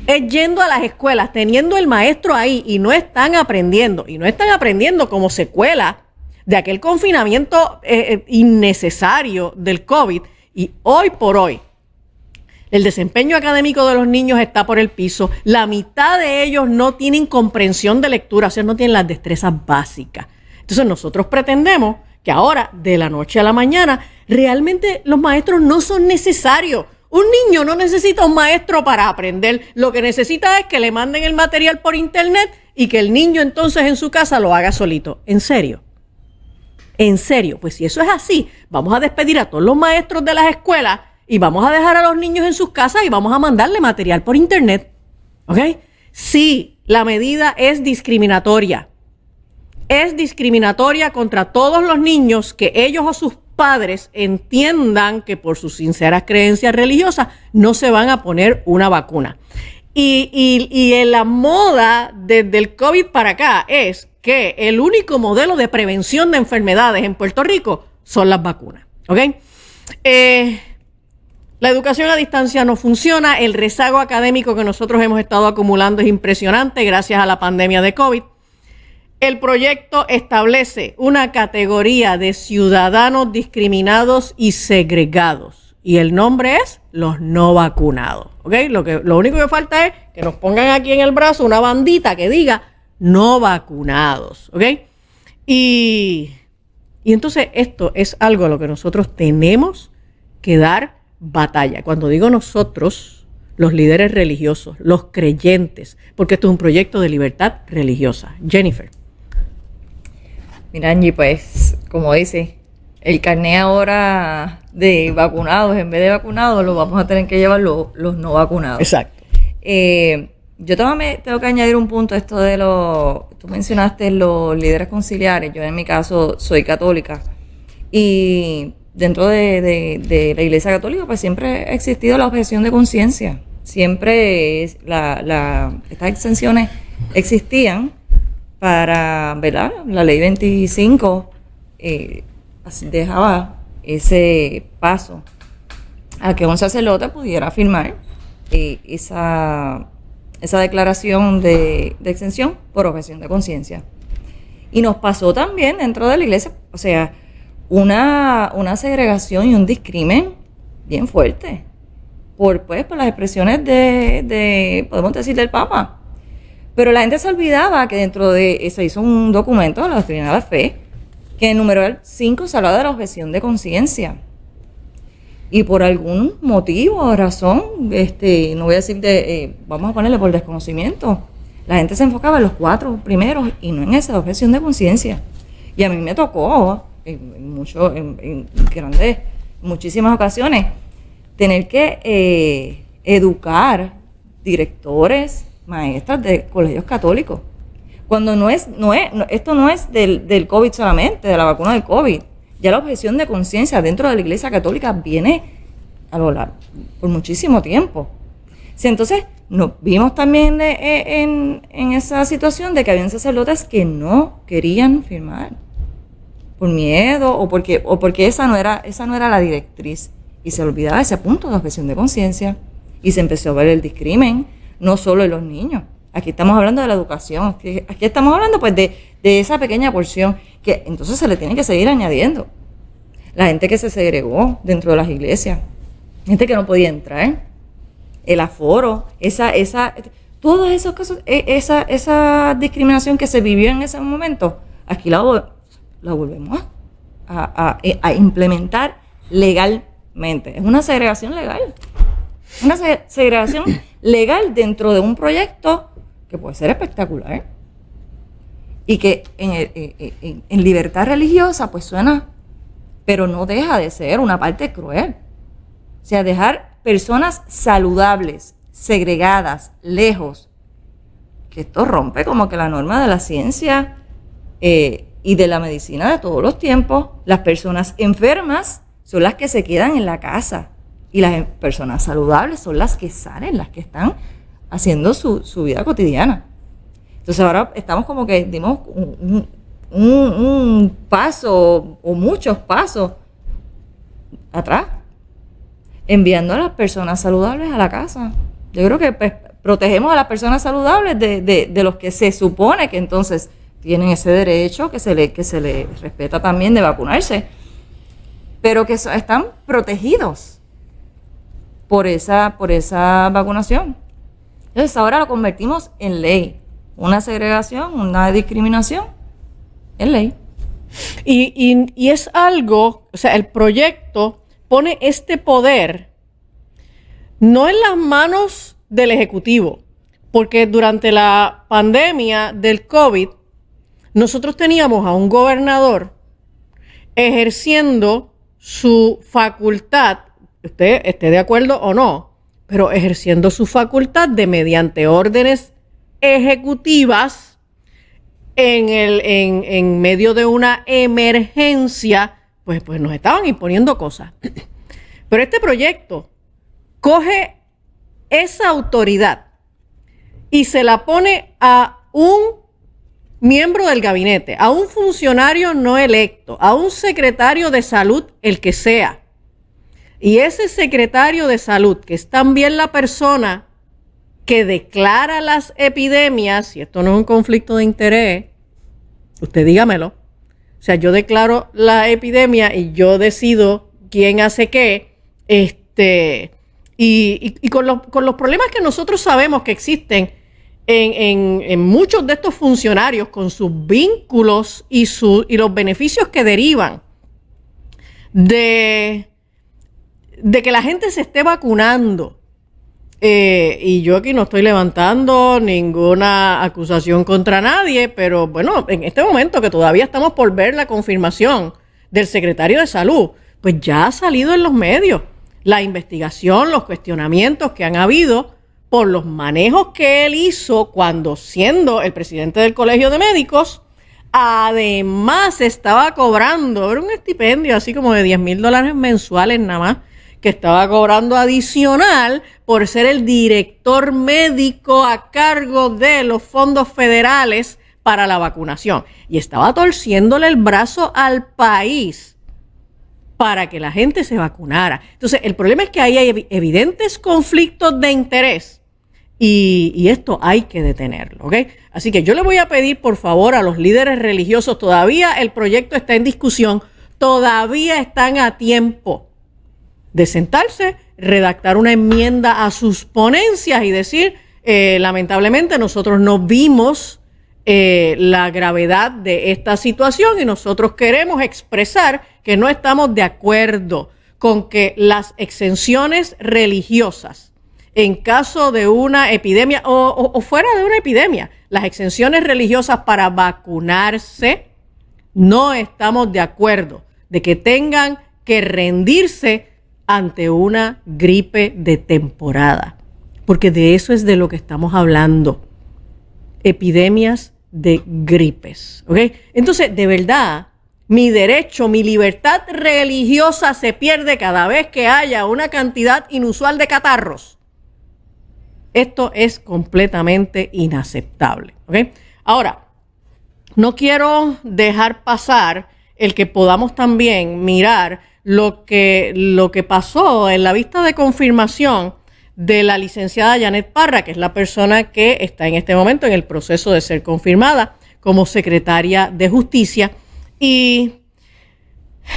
Es yendo a las escuelas, teniendo el maestro ahí y no están aprendiendo. Y no están aprendiendo como secuela de aquel confinamiento innecesario del COVID. Y hoy por hoy, el desempeño académico de los niños está por el piso. La mitad de ellos no tienen comprensión de lectura, o sea, no tienen las destrezas básicas. Entonces nosotros pretendemos que ahora, de la noche a la mañana, realmente los maestros no son necesarios. Un niño no necesita un maestro para aprender. Lo que necesita es que le manden el material por internet y que el niño entonces en su casa lo haga solito. ¿En serio? ¿En serio? Pues si eso es así, vamos a despedir a todos los maestros de las escuelas y vamos a dejar a los niños en sus casas y vamos a mandarle material por internet. ¿Ok? Sí, la medida es discriminatoria. Es discriminatoria contra todos los niños que ellos o sus padres entiendan que por sus sinceras creencias religiosas no se van a poner una vacuna. Y en la moda desde el COVID para acá es que el único modelo de prevención de enfermedades en Puerto Rico son las vacunas. ¿Ok? La educación a distancia no funciona. El rezago académico que nosotros hemos estado acumulando es impresionante gracias a la pandemia de COVID. El proyecto establece una categoría de ciudadanos discriminados y segregados. Y el nombre es los no vacunados. ¿Ok? Lo único que falta es que nos pongan aquí en el brazo una bandita que diga no vacunados. ¿Ok? Y entonces esto es algo a lo que nosotros tenemos que dar batalla. Cuando digo nosotros, los líderes religiosos, los creyentes, porque esto es un proyecto de libertad religiosa. Jennifer. Mira, Angie, pues, como dice, el carné ahora de vacunados, en vez de vacunados, lo vamos a tener que llevar los no vacunados. Exacto. Yo tengo que añadir un punto a esto de tú mencionaste los líderes conciliares. Yo en mi caso soy católica y dentro de la Iglesia Católica pues siempre ha existido la objeción de conciencia. Siempre estas exenciones existían para, ¿verdad? La ley 25 dejaba ese paso a que un sacerdote pudiera firmar esa declaración de exención por objeción de conciencia. Y nos pasó también dentro de la iglesia, o sea, una segregación y un discrimen bien fuerte por las expresiones podemos decir, del Papa. Pero la gente se olvidaba que dentro de eso hizo un documento de la doctrina de la fe que en numeral 5 se hablaba de la objeción de conciencia. Y por algún motivo o razón, no voy a decir vamos a ponerle por desconocimiento, la gente se enfocaba en los 4 primeros y no en esa objeción de conciencia. Y a mí me tocó en muchísimas ocasiones tener que educar directores, maestras de colegios católicos. Cuando esto no es del COVID solamente, de la vacuna del COVID. Ya la objeción de conciencia dentro de la Iglesia Católica viene por muchísimo tiempo. Sí, entonces nos vimos también en esa situación de que habían sacerdotes que no querían firmar por miedo o porque esa no era la directriz, y se olvidaba ese punto de objeción de conciencia y se empezó a ver el discrimen, no solo en los niños. Aquí estamos hablando de la educación, aquí estamos hablando pues de esa pequeña porción que entonces se le tiene que seguir añadiendo. La gente que se segregó dentro de las iglesias, gente que no podía entrar, el aforo, todos esos casos, esa discriminación que se vivió en ese momento, aquí la volvemos a implementar legalmente. Es una segregación legal. Una segregación legal dentro de un proyecto que puede ser espectacular y que en libertad religiosa pues suena, pero no deja de ser una parte cruel. O sea, dejar personas saludables, segregadas, lejos, que esto rompe como que la norma de la ciencia y de la medicina de todos los tiempos. Las personas enfermas son las que se quedan en la casa y las personas saludables son las que salen, las que están haciendo su vida cotidiana. Entonces ahora estamos como que dimos un paso o muchos pasos atrás, enviando a las personas saludables a la casa. Yo creo que pues, protegemos a las personas saludables de los que se supone que entonces tienen ese derecho que se le respeta también de vacunarse, pero que están protegidos por esa vacunación. Entonces ahora lo convertimos en ley. Una segregación, una discriminación en ley. Y es algo, o sea, el proyecto pone este poder no en las manos del Ejecutivo, porque durante la pandemia del COVID, nosotros teníamos a un gobernador ejerciendo su facultad, usted esté de acuerdo o no, pero ejerciendo su facultad de mediante órdenes ejecutivas en medio de una emergencia, pues nos estaban imponiendo cosas. Pero este proyecto coge esa autoridad y se la pone a un miembro del gabinete, a un funcionario no electo, a un secretario de salud, el que sea. Y ese secretario de salud, que es también la persona que declara las epidemias, y esto no es un conflicto de interés, usted dígamelo. O sea, yo declaro la epidemia y yo decido quién hace qué. Y con los problemas que nosotros sabemos que existen en muchos de estos funcionarios con sus vínculos y los beneficios que derivan de que la gente se esté vacunando. Y yo aquí no estoy levantando ninguna acusación contra nadie, pero bueno, en este momento que todavía estamos por ver la confirmación del secretario de Salud, pues ya ha salido en los medios la investigación, los cuestionamientos que han habido por los manejos que él hizo cuando, siendo el presidente del Colegio de Médicos, además estaba cobrando, era un estipendio así como de $10,000 mensuales nada más, que estaba cobrando adicional por ser el director médico a cargo de los fondos federales para la vacunación. Y estaba torciéndole el brazo al país para que la gente se vacunara. Entonces, el problema es que ahí hay evidentes conflictos de interés y esto hay que detenerlo, ¿ok? Así que yo le voy a pedir, por favor, a los líderes religiosos, todavía el proyecto está en discusión, todavía están a tiempo de sentarse, redactar una enmienda a sus ponencias y decir, lamentablemente nosotros no vimos la gravedad de esta situación y nosotros queremos expresar que no estamos de acuerdo con que las exenciones religiosas, en caso de una epidemia o fuera de una epidemia, las exenciones religiosas para vacunarse, no estamos de acuerdo de que tengan que rendirse ante una gripe de temporada, porque de eso es de lo que estamos hablando, epidemias de gripes, ¿ok? Entonces, de verdad, mi derecho, mi libertad religiosa se pierde cada vez que haya una cantidad inusual de catarros. Esto es completamente inaceptable, ¿ok? Ahora, no quiero dejar pasar el que podamos también mirar lo que pasó en la vista de confirmación de la licenciada Janet Parra, que es la persona que está en este momento en el proceso de ser confirmada como secretaria de Justicia. Y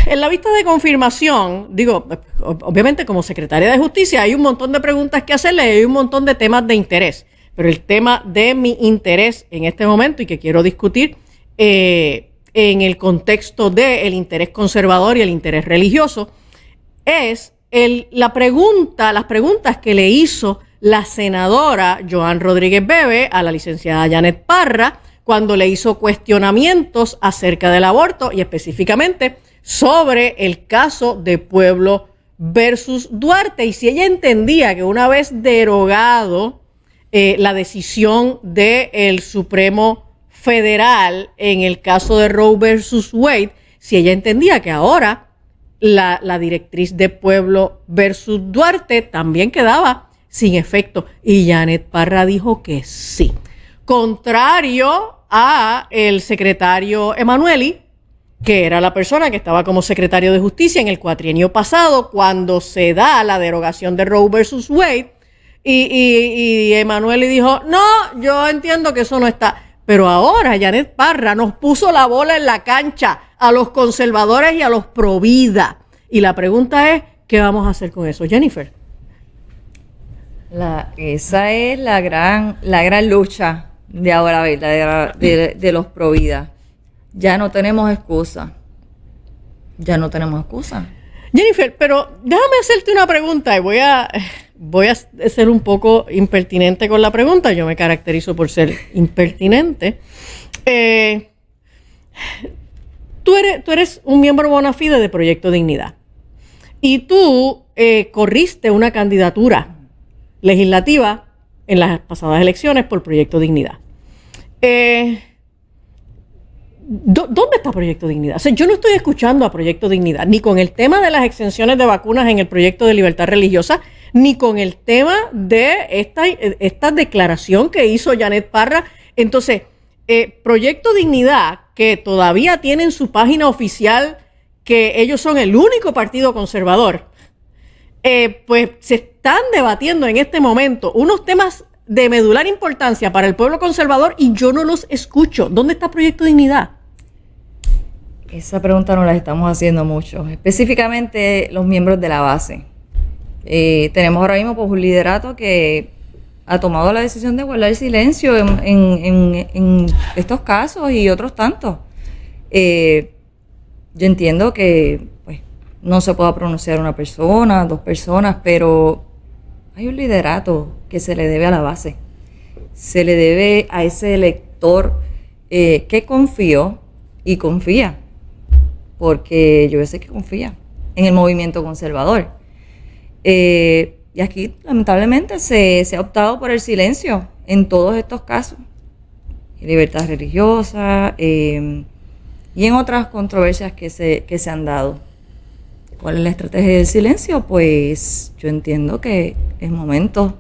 en la vista de confirmación, digo, obviamente como secretaria de Justicia hay un montón de preguntas que hacerle y hay un montón de temas de interés, pero el tema de mi interés en este momento y que quiero discutir en el contexto del interés conservador y el interés religioso, es las preguntas que le hizo la senadora Joan Rodríguez Bebe a la licenciada Janet Parra cuando le hizo cuestionamientos acerca del aborto y específicamente sobre el caso de Pueblo versus Duarte y si ella entendía que una vez derogado la decisión del Supremo Federal en el caso de Roe versus Wade, si ella entendía que ahora la directriz de Pueblo versus Duarte también quedaba sin efecto. Y Janet Parra dijo que sí. Contrario a el secretario Emanueli, que era la persona que estaba como secretario de Justicia en el cuatrienio pasado, cuando se da la derogación de Roe versus Wade, y Emanueli dijo, no, yo entiendo que eso no está. Pero ahora Janet Parra nos puso la bola en la cancha a los conservadores y a los pro vida. Y la pregunta es, ¿qué vamos a hacer con eso? Jennifer. Esa es la gran lucha de ahora, ¿verdad? De los pro vida. Ya no tenemos excusa. Jennifer, pero déjame hacerte una pregunta y voy a ser un poco impertinente con la pregunta. Yo me caracterizo por ser impertinente. Tú eres un miembro bona fide de Proyecto Dignidad y tú corriste una candidatura legislativa en las pasadas elecciones por Proyecto Dignidad. ¿Dónde está Proyecto Dignidad? O sea, yo no estoy escuchando a Proyecto Dignidad, ni con el tema de las exenciones de vacunas en el proyecto de libertad religiosa, ni con el tema de esta declaración que hizo Janet Parra. Entonces, Proyecto Dignidad, que todavía tiene en su página oficial que ellos son el único partido conservador, pues se están debatiendo en este momento unos temas de medular importancia para el pueblo conservador y yo no los escucho. ¿Dónde está Proyecto Dignidad? Esa pregunta nos la estamos haciendo mucho, específicamente los miembros de la base. Tenemos ahora mismo pues, un liderato que ha tomado la decisión de guardar silencio en estos casos y otros tantos. Yo entiendo que pues, no se pueda pronunciar una persona, 2 personas, pero hay un liderato que se le debe a la base. Se le debe a ese elector que confió y confía, porque yo sé que confía en el movimiento conservador. Y aquí, lamentablemente, se ha optado por el silencio en todos estos casos. Libertad religiosa y en otras controversias que se han dado. ¿Cuál es la estrategia del silencio? Pues yo entiendo que es momento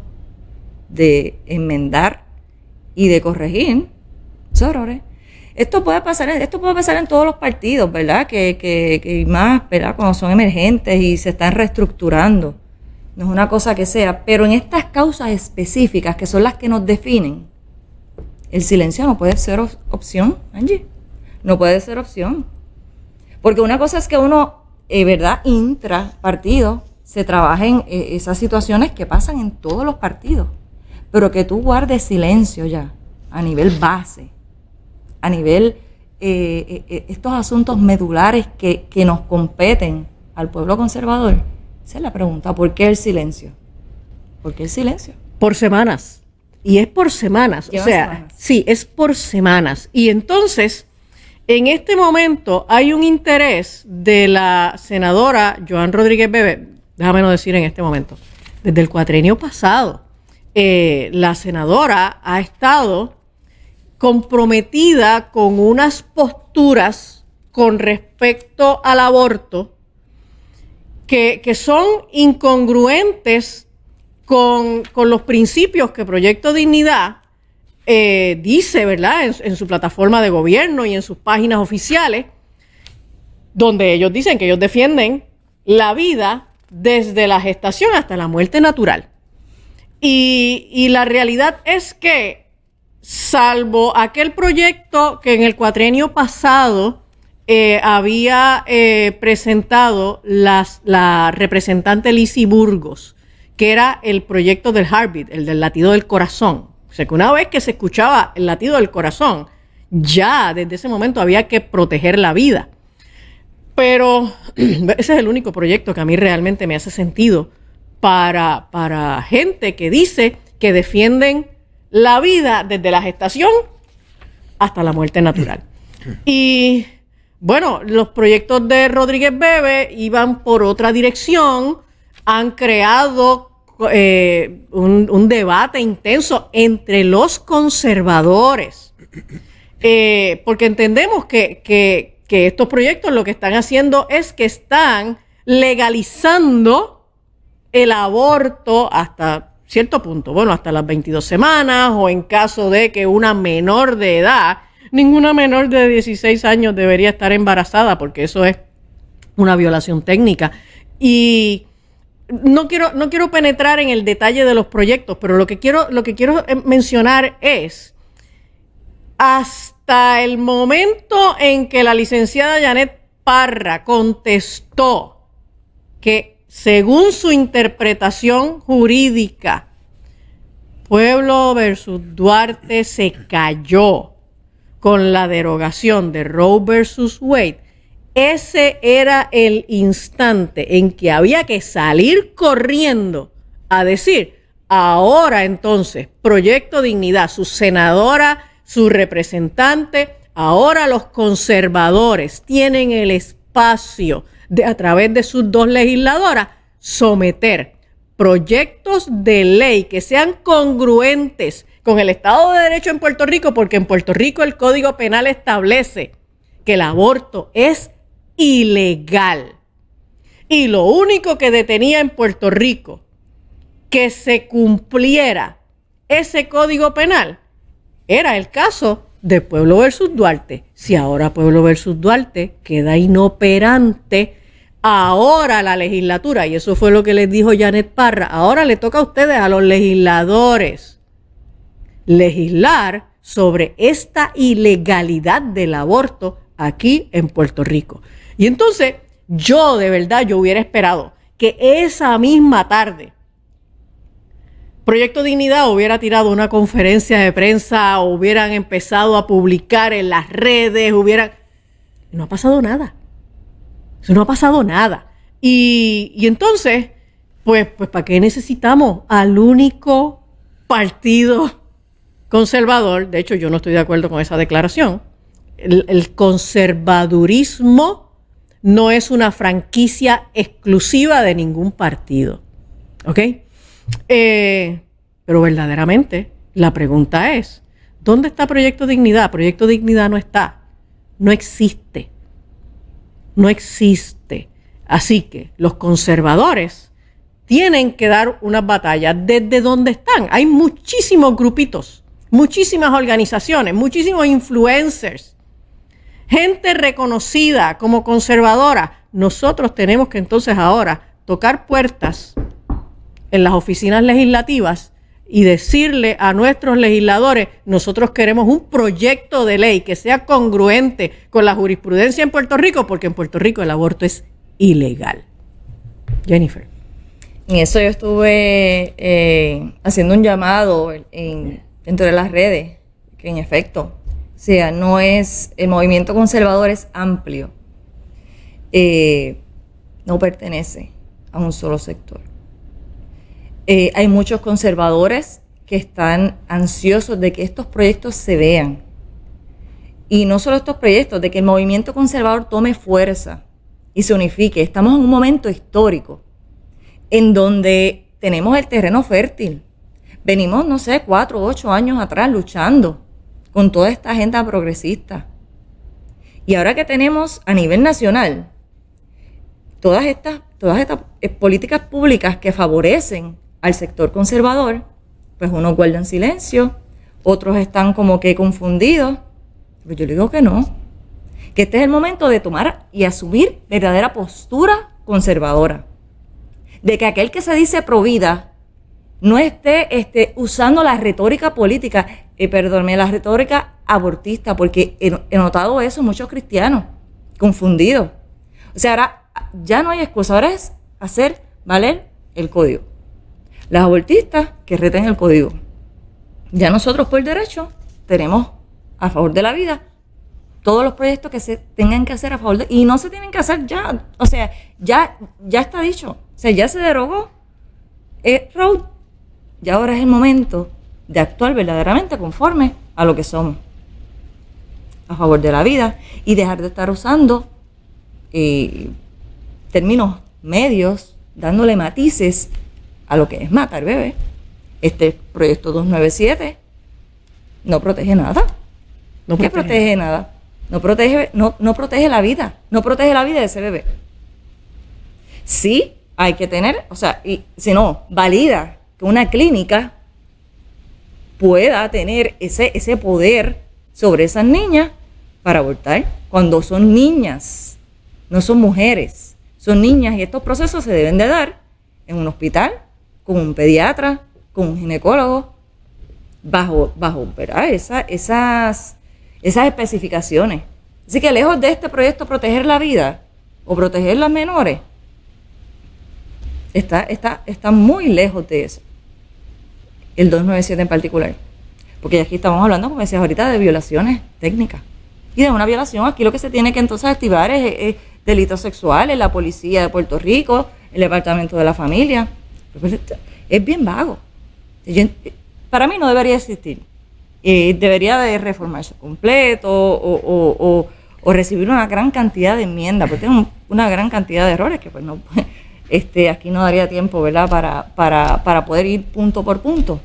de enmendar y de corregir esos errores. Esto puede pasar en todos los partidos, ¿verdad? Que más, ¿verdad? Cuando son emergentes y se están reestructurando. No es una cosa que sea, pero en estas causas específicas, que son las que nos definen, el silencio no puede ser opción, Angie. No puede ser opción. Porque una cosa es que uno, ¿verdad? Intrapartido, se trabaja en esas situaciones que pasan en todos los partidos. Pero que tú guardes silencio ya, a nivel base, a nivel estos asuntos medulares que nos competen al pueblo conservador. Esa es la pregunta, ¿por qué el silencio? ¿Por qué el silencio? Por semanas. Y es por semanas. O sea, semanas. Sí, es por semanas. Y entonces, en este momento hay un interés de la senadora Joan Rodríguez Bebe, déjame no decir en este momento, desde el cuatrienio pasado, la senadora ha estado comprometida con unas posturas con respecto al aborto que son incongruentes con los principios que Proyecto Dignidad dice, ¿verdad? En su plataforma de gobierno y en sus páginas oficiales, donde ellos dicen que ellos defienden la vida desde la gestación hasta la muerte natural. Y la realidad es que, salvo aquel proyecto que en el cuatrienio pasado había presentado la representante Lizy Burgos, que era el proyecto del Heartbeat, el del latido del corazón. O sea, que una vez que se escuchaba el latido del corazón, ya desde ese momento había que proteger la vida. Pero ese es el único proyecto que a mí realmente me hace sentido para gente que dice que defienden la vida desde la gestación hasta la muerte natural. Y bueno, los proyectos de Rodríguez Bebe iban por otra dirección, han creado un debate intenso entre los conservadores, porque entendemos que estos proyectos lo que están haciendo es que están legalizando el aborto hasta cierto punto, bueno, hasta las 22 semanas, o en caso de que una menor de edad, ninguna menor de 16 años debería estar embarazada, porque eso es una violación técnica. Y no quiero penetrar en el detalle de los proyectos, pero lo que quiero mencionar es, hasta el momento en que la licenciada Janet Parra contestó que, según su interpretación jurídica, Pueblo versus Duarte se cayó con la derogación de Roe versus Wade, ese era el instante en que había que salir corriendo a decir, ahora entonces, Proyecto Dignidad, su senadora, su representante, ahora los conservadores tienen el espacio de, a través de sus 2 legisladoras, someter proyectos de ley que sean congruentes con el Estado de Derecho en Puerto Rico, porque en Puerto Rico el Código Penal establece que el aborto es ilegal. Y lo único que detenía en Puerto Rico que se cumpliera ese Código Penal era el caso de Pueblo versus Duarte. Si ahora Pueblo versus Duarte queda inoperante, ahora la legislatura, y eso fue lo que les dijo Janet Parra, ahora le toca a ustedes, a los legisladores, legislar sobre esta ilegalidad del aborto aquí en Puerto Rico. Y entonces, yo de verdad, yo hubiera esperado que esa misma tarde Proyecto Dignidad hubiera tirado una conferencia de prensa, hubieran empezado a publicar en las redes, No ha pasado nada. Eso no ha pasado nada. Y entonces, pues, ¿para qué necesitamos al único partido conservador? De hecho, yo no estoy de acuerdo con esa declaración. El conservadurismo no es una franquicia exclusiva de ningún partido. ¿Ok? Pero verdaderamente la pregunta es, ¿dónde está Proyecto Dignidad? Proyecto Dignidad no está, no existe, no existe. Así que los conservadores tienen que dar unas batallas desde donde están. Hay muchísimos grupitos, muchísimas organizaciones, muchísimos influencers, gente reconocida como conservadora. Nosotros tenemos que entonces ahora tocar puertas en las oficinas legislativas y decirle a nuestros legisladores, nosotros queremos un proyecto de ley que sea congruente con la jurisprudencia en Puerto Rico, porque en Puerto Rico el aborto es ilegal. Jennifer. En eso yo estuve haciendo un llamado dentro de las redes, que en efecto, o sea, no es, el movimiento conservador es amplio, no pertenece a un solo sector. Hay muchos conservadores que están ansiosos de que estos proyectos se vean. Y no solo estos proyectos, de que el movimiento conservador tome fuerza y se unifique. Estamos en un momento histórico en donde tenemos el terreno fértil. Venimos, 4 o 8 años atrás luchando con toda esta agenda progresista. Y ahora que tenemos a nivel nacional todas estas políticas públicas que favorecen al sector conservador, pues unos guardan silencio, otros están como que confundidos. Pero yo le digo que no, que este es el momento de tomar y asumir verdadera postura conservadora, de que aquel que se dice pro vida no esté usando la retórica política, la retórica abortista, porque he notado eso en muchos cristianos confundidos. O sea, ahora ya no hay excusa, ahora es hacer valer el código. Las abortistas que reten el código. Ya nosotros por derecho tenemos a favor de la vida todos los proyectos que se tengan que hacer a favor de, y no se tienen que hacer ya, o sea, ya está dicho, o sea, ya se derogó Roe, y ahora es el momento de actuar verdaderamente conforme a lo que somos, a favor de la vida, y dejar de estar usando términos medios, dándole matices a lo que es matar bebé. Este proyecto 297 no protege nada. ¿Qué protege nada? No protege la vida. No protege la vida de ese bebé. Sí, hay que tener, o sea, y si no, valida que una clínica pueda tener ese poder sobre esas niñas para abortar cuando son niñas, no son mujeres, son niñas, y estos procesos se deben de dar en un hospital, con un pediatra, con un ginecólogo, bajo ¿verdad? Esas especificaciones. Así que lejos de este proyecto proteger la vida o proteger las menores, está muy lejos de eso. El 297 en particular. Porque aquí estamos hablando, como decías ahorita, de violaciones técnicas. Y de una violación, aquí lo que se tiene que entonces activar es delitos sexuales, la policía de Puerto Rico, el departamento de la familia. Es bien vago. Para mí no debería existir. Debería de reformarse completo o recibir una gran cantidad de enmiendas, porque tiene una gran cantidad de errores que pues no, aquí no daría tiempo, ¿verdad?, para poder ir punto por punto.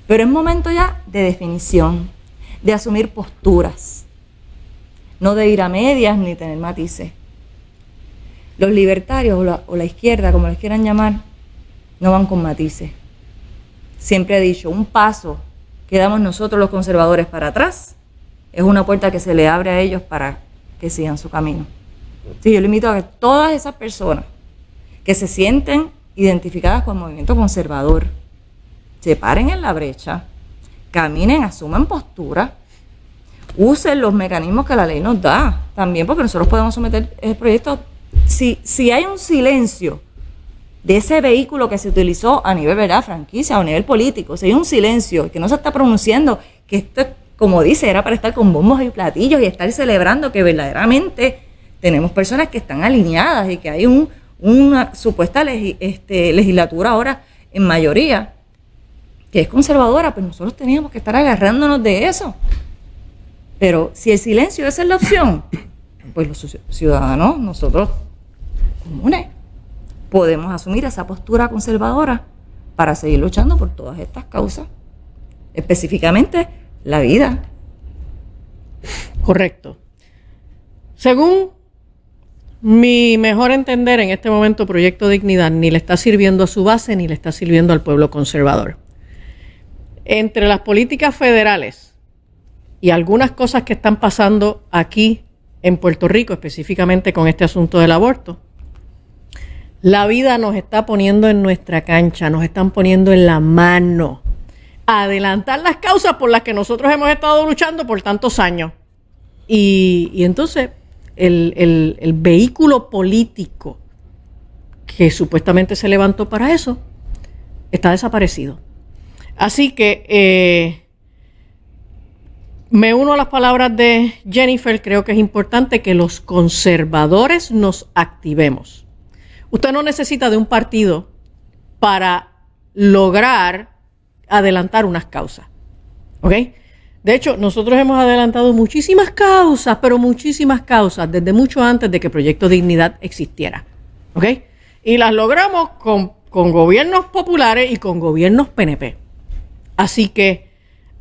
Pero es momento ya de definición, de asumir posturas, no de ir a medias ni tener matices. Los libertarios o la izquierda, como les quieran llamar, no van con matices. Siempre he dicho, un paso que damos nosotros los conservadores para atrás es una puerta que se le abre a ellos para que sigan su camino. Sí, yo le invito a que todas esas personas que se sienten identificadas con el movimiento conservador se paren en la brecha, caminen, asuman postura, usen los mecanismos que la ley nos da. También porque nosotros podemos someter el proyecto. Si hay un silencio de ese vehículo que se utilizó a nivel, ¿verdad?, franquicia o a nivel político, si hay un silencio que no se está pronunciando, que esto, como dice, era para estar con bombos y platillos y estar celebrando que verdaderamente tenemos personas que están alineadas y que hay una supuesta legislatura ahora en mayoría que es conservadora, pues nosotros teníamos que estar agarrándonos de eso. Pero si el silencio esa es la opción, pues los ciudadanos, nosotros comunes, podemos asumir esa postura conservadora para seguir luchando por todas estas causas, específicamente la vida. Correcto. Según mi mejor entender, en este momento Proyecto Dignidad ni le está sirviendo a su base ni le está sirviendo al pueblo conservador. Entre las políticas federales y algunas cosas que están pasando aquí en Puerto Rico, específicamente con este asunto del aborto, la vida nos está poniendo en nuestra cancha, nos están poniendo en la mano a adelantar las causas por las que nosotros hemos estado luchando por tantos años. Y entonces el vehículo político que supuestamente se levantó para eso está desaparecido. Así que me uno a las palabras de Jennifer. Creo que es importante que los conservadores nos activemos. Usted no necesita de un partido para lograr adelantar unas causas, ¿ok? De hecho, nosotros hemos adelantado muchísimas causas, pero muchísimas causas, desde mucho antes de que Proyecto Dignidad existiera, ¿ok? Y las logramos con gobiernos populares y con gobiernos PNP. Así que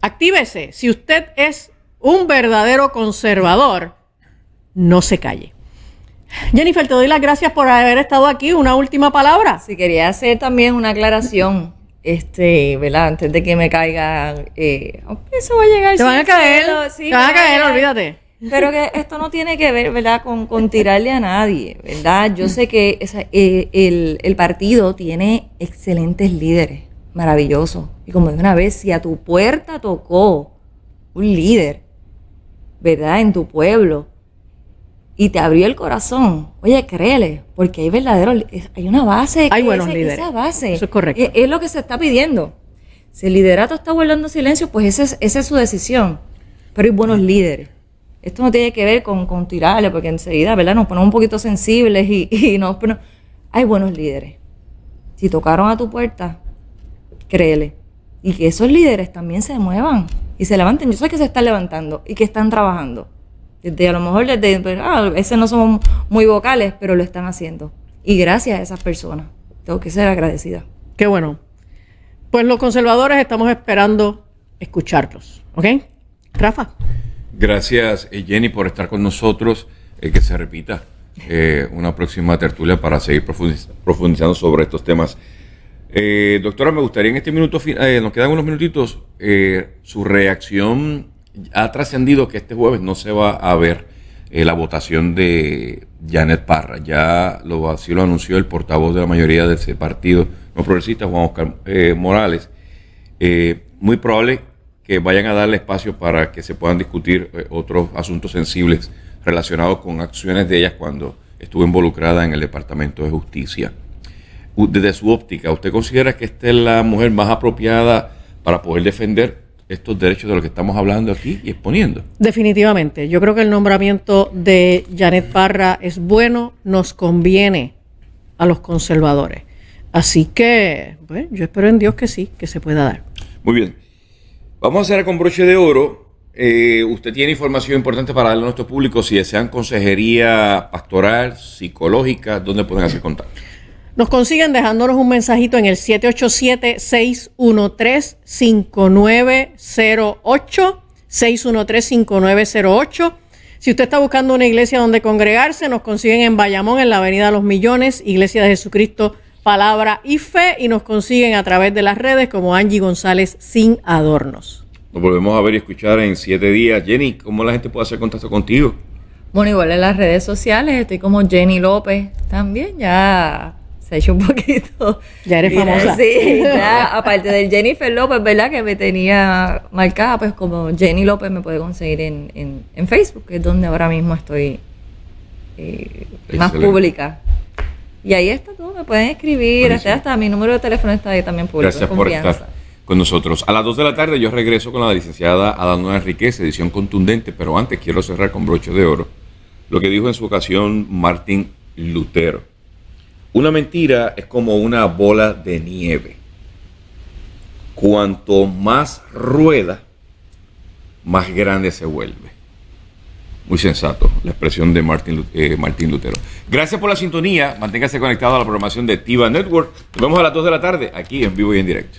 actívese. Si usted es un verdadero conservador, no se calle. Jennifer, te doy las gracias por haber estado aquí. Una última palabra. Si quería hacer también una aclaración, ¿verdad? Antes de que me caiga, aunque eso va a llegar. Te van a caer, sí, te van a caer, olvídate. Pero que esto no tiene que ver, ¿verdad?, con tirarle a nadie, ¿verdad? Yo sé que el partido tiene excelentes líderes, maravillosos. Y como de una vez, si a tu puerta tocó un líder, ¿verdad?, en tu pueblo, y te abrió el corazón, oye, créele, porque hay hay una base. Hay buenos líderes. Esa base. Eso es correcto. Es lo que se está pidiendo. Si el liderato está guardando silencio, pues esa es su decisión. Pero hay buenos líderes. Esto no tiene que ver con tirarle, porque enseguida, ¿verdad?, nos ponemos un poquito sensibles y pero hay buenos líderes. Si tocaron a tu puerta, créele. Y que esos líderes también se muevan y se levanten. Yo sé que se están levantando y que están trabajando. A lo mejor a veces no somos muy vocales, pero lo están haciendo. Y gracias a esas personas. Tengo que ser agradecida. Qué bueno. Pues los conservadores estamos esperando escucharlos. ¿Ok? Rafa. Gracias, Jenny, por estar con nosotros. Que se repita una próxima tertulia para seguir profundizando sobre estos temas. Doctora, me gustaría en este minuto, nos quedan unos minutitos, su reacción. Ha trascendido que este jueves no se va a ver la votación de Janet Parra. Así lo anunció el portavoz de la mayoría de ese partido no progresista, Juan Oscar Morales. Muy probable que vayan a darle espacio para que se puedan discutir otros asuntos sensibles relacionados con acciones de ellas cuando estuvo involucrada en el Departamento de Justicia. Desde su óptica, ¿usted considera que esta es la mujer más apropiada para poder defender estos derechos de los que estamos hablando aquí y exponiendo? Definitivamente. Yo creo que el nombramiento de Janet Parra es bueno, nos conviene a los conservadores. Así que, bueno, yo espero en Dios que sí, que se pueda dar. Muy bien. Vamos a cerrar con broche de oro. Usted tiene información importante para darle a nuestro público. Si desean consejería pastoral, psicológica, ¿dónde pueden hacer contacto? Nos consiguen dejándonos un mensajito en el 787-613-5908, 613-5908. Si usted está buscando una iglesia donde congregarse, nos consiguen en Bayamón, en la Avenida Los Millones, Iglesia de Jesucristo, Palabra y Fe, y nos consiguen a través de las redes como Angie González Sin Adornos. Nos volvemos a ver y escuchar en 7 días. Jenny, ¿cómo la gente puede hacer contacto contigo? Bueno, igual en las redes sociales estoy como Jenny López también, ya se ha hecho un poquito. Ya eres famosa. Sí, ya, aparte del Jennifer López, ¿verdad? Que me tenía marcada, pues como Jenny López me puede conseguir en Facebook, que es donde ahora mismo estoy más Excelente. pública. Y ahí está todo, me pueden escribir, Buenísimo. hasta mi número de teléfono está ahí también público. Gracias por estar con nosotros. A las 2 de la tarde yo regreso con la licenciada Adalona Enríquez, edición contundente, pero antes quiero cerrar con broche de oro lo que dijo en su ocasión Martín Lutero. Una mentira es como una bola de nieve. Cuanto más rueda, más grande se vuelve. Muy sensato la expresión de Martín Lutero. Gracias por la sintonía. Manténgase conectado a la programación de TIVA Network. Nos vemos a las 2 de la tarde aquí en vivo y en directo.